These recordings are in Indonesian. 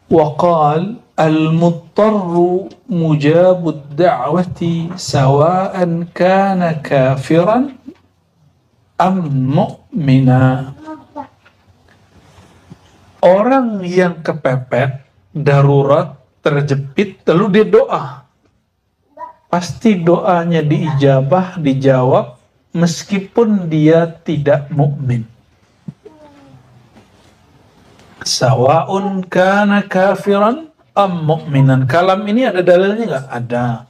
وقال المضطر مجاب الدعوة سواء كان كافرا أم مؤمنا. Orang yang kepepet, darurat, terjepit, lalu dia doa, pasti doanya diijabah, dijawab, meskipun dia tidak mukmin. Sawa'un kana kafiran am mu'minan. Kalam ini ada dalilnya nggak? Ada.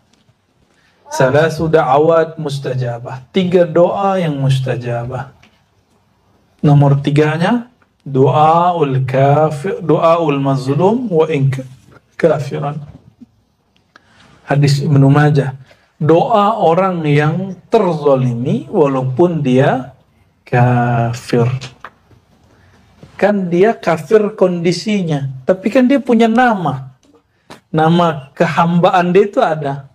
Salasu da'awat mustajabah. 3 doa yang mustajabah. Nomor 3-nya doaul kafir, doaul mazlum wa in kafiran. Hadis Ibnu Majah. Doa orang yang terzalimi walaupun dia kafir. Kan dia kafir kondisinya, tapi kan dia punya nama. Nama kehambaan dia itu ada.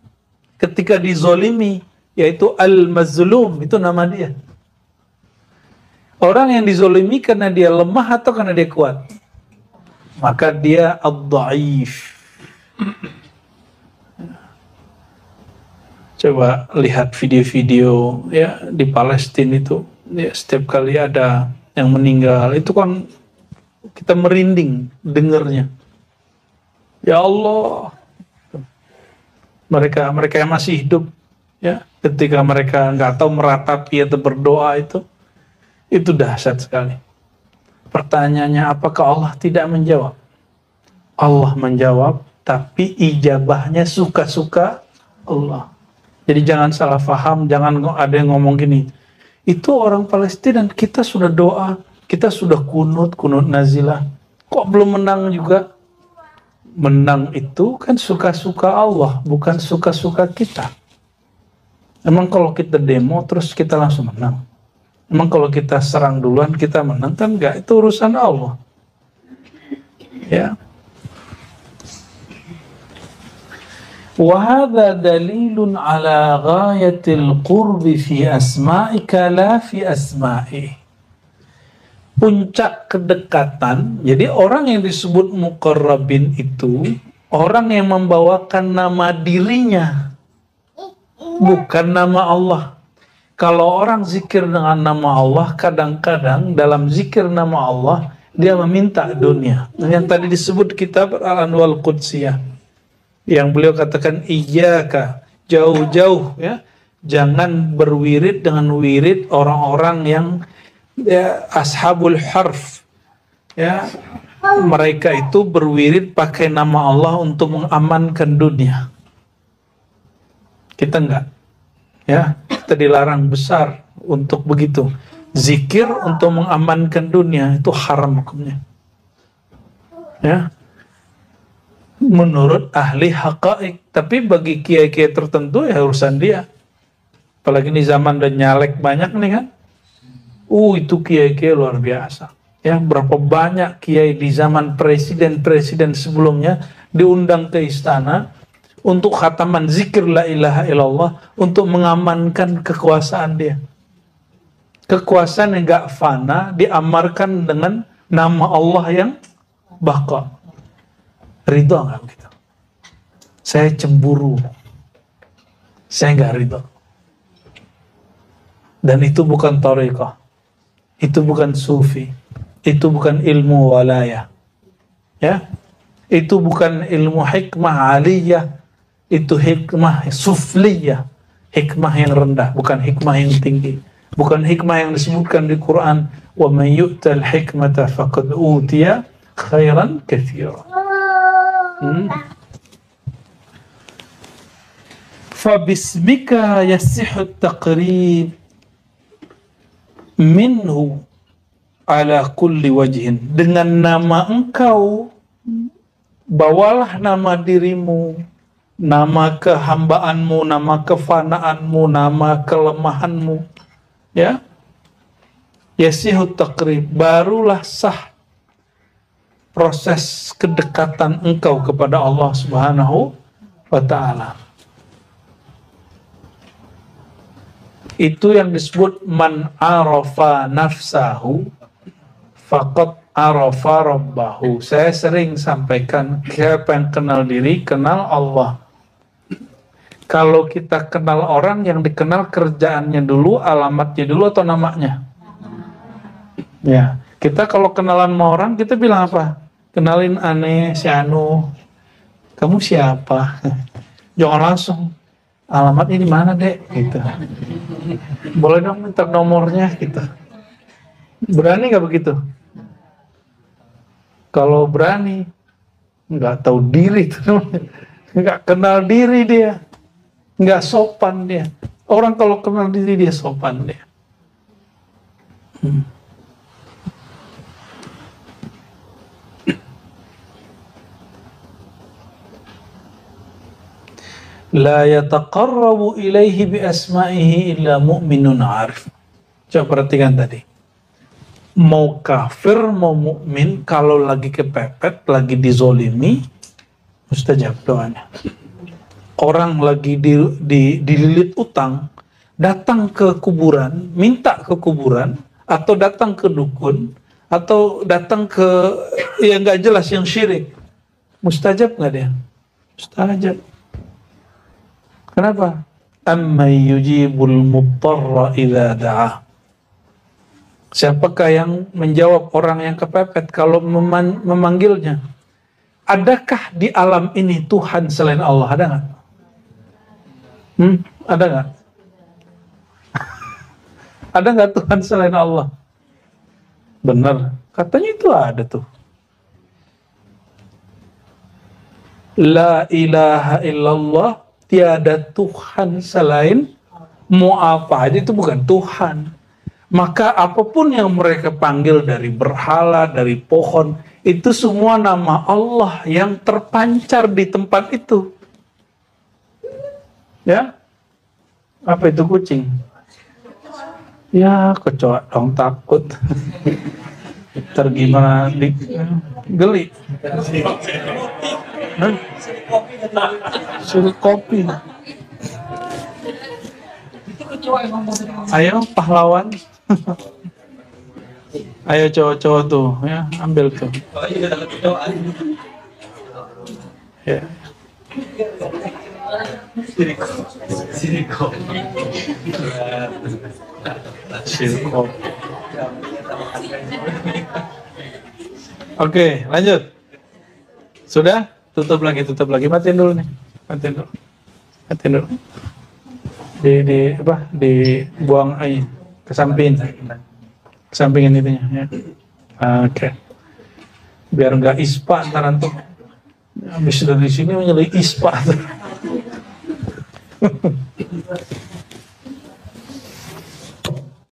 Ketika dizolimi, yaitu al-mazlum, itu nama dia. Orang yang dizolimi karena dia lemah atau karena dia kuat? Maka dia ad-dhaif. Coba lihat video-video ya di Palestina itu, ya, setiap kali ada yang meninggal, itu kan kita merinding dengernya. Ya Allah, mereka yang masih hidup, ya, ketika mereka nggak tahu meratapi atau berdoa itu dahsyat sekali. Pertanyaannya, apakah Allah tidak menjawab? Allah menjawab, tapi ijabahnya suka-suka Allah. Jadi jangan salah paham, jangan ada yang ngomong gini, itu orang Palestina dan kita sudah doa, kita sudah kunut nazilah, kok belum menang juga? Menang itu kan suka-suka Allah, bukan suka-suka kita. Emang kalau kita demo terus kita langsung menang? Emang kalau kita serang duluan kita menang? Kan enggak, itu urusan Allah. Ya. وهذا دليل على غاية القرب في أسمائك لا في أسمائه. Puncak kedekatan. Jadi orang yang disebut muqarrabin itu orang yang membawakan nama dirinya, bukan nama Allah. Kalau orang zikir dengan nama Allah, kadang-kadang dalam zikir nama Allah dia meminta dunia. Yang tadi disebut kitab Al-Anwal Qudsiyah, yang beliau katakan iyyaka, jauh-jauh ya, jangan berwirid dengan wirid orang-orang yang ya, ashabul harf ya, mereka itu berwirid pakai nama Allah untuk mengamankan dunia. Kita enggak, ya, kita dilarang besar untuk begitu. Zikir untuk mengamankan dunia itu haram hukumnya, ya, menurut ahli haqa'iq. Tapi bagi kiai-kiai tertentu ya urusan dia. Apalagi ini zaman udah nyalek banyak nih kan. Itu kiai-kiai luar biasa. Ya, berapa banyak kiai di zaman presiden-presiden sebelumnya diundang ke istana untuk khataman zikir la ilaha illallah untuk mengamankan kekuasaan dia. Kekuasaan yang gak fana diamarkan dengan nama Allah yang baqa. Ridho nggak begitu? Saya cemburu, saya nggak ridho. Dan itu bukan thariqah, itu bukan sufi, itu bukan ilmu walayah, ya, itu bukan ilmu hikmah aliyah, itu hikmah sufliyah, hikmah yang rendah, bukan hikmah yang tinggi, bukan hikmah yang disebutkan di Quran. Wa man yu'tal hikmata faqad utiya khairan katsira. Fabismika yasihhu taqrib minhu ala kulli wajhin. Dengan nama engkau, bawalah nama dirimu, nama kehambaanmu, nama kefanaanmu, nama kelemahanmu, ya, yasihhu taqrib, barulah sah proses kedekatan engkau kepada Allah Subhanahu wa ta'ala. Itu yang disebut man arafa nafsahu faqad arafa rabbahu. Saya sering sampaikan, siapa yang kenal diri, kenal Allah. Kalau kita kenal orang, yang dikenal kerjaannya dulu, alamatnya dulu, atau namanya? Ya, kita kalau kenalan sama orang, kita bilang apa? Kenalin aneh, si Anu. Kamu siapa? Jangan langsung, alamatnya di mana, Dek? Gitu. Boleh dong minta nomornya, gitu. Berani nggak begitu? Kalau berani, nggak tahu diri, nggak kenal diri dia, nggak sopan dia. Orang kalau kenal diri dia sopan dia. La yataqarrabu ilaihi bi asma'ihi illa mu'minun arif. Coba perhatikan tadi. Mau kafir, mau mukmin, kalau lagi kepepet, lagi dizolimi, mustajab doanya. Orang lagi dililit utang, datang ke kuburan, minta ke kuburan, atau datang ke dukun, atau datang ke yang nggak jelas, yang syirik. Mustajab nggak dia? Mustajab. Kenapa? Amman yujibul mudtarra idza da'ah. Siapakah yang menjawab orang yang kepepet kalau memanggilnya? Adakah di alam ini Tuhan selain Allah? Ada nggak? Ada nggak? Ada nggak Tuhan selain Allah? Benar. Katanya itu ada tuh. La ilaha illallah. Tiada Tuhan selain, mau apa aja itu bukan Tuhan. Maka apapun yang mereka panggil, dari berhala, dari pohon, itu semua nama Allah yang terpancar di tempat itu. Ya? Apa itu kucing? Ya, kecoa dong, takut. Tergimana geli. Suruh kopi. Ayo pahlawan. Ayo cowok-cowok tuh, ya, ambil tuh. Ya. Sirko. Oke, lanjut. Sudah? Tutup lagi. Matiin dulu nih. Matiin dulu. Dibuang aja ke samping. Kesampingin itunya, ya. Oke. Biar nggak ispa ntar antum. Habis dari sini menjadi ispa.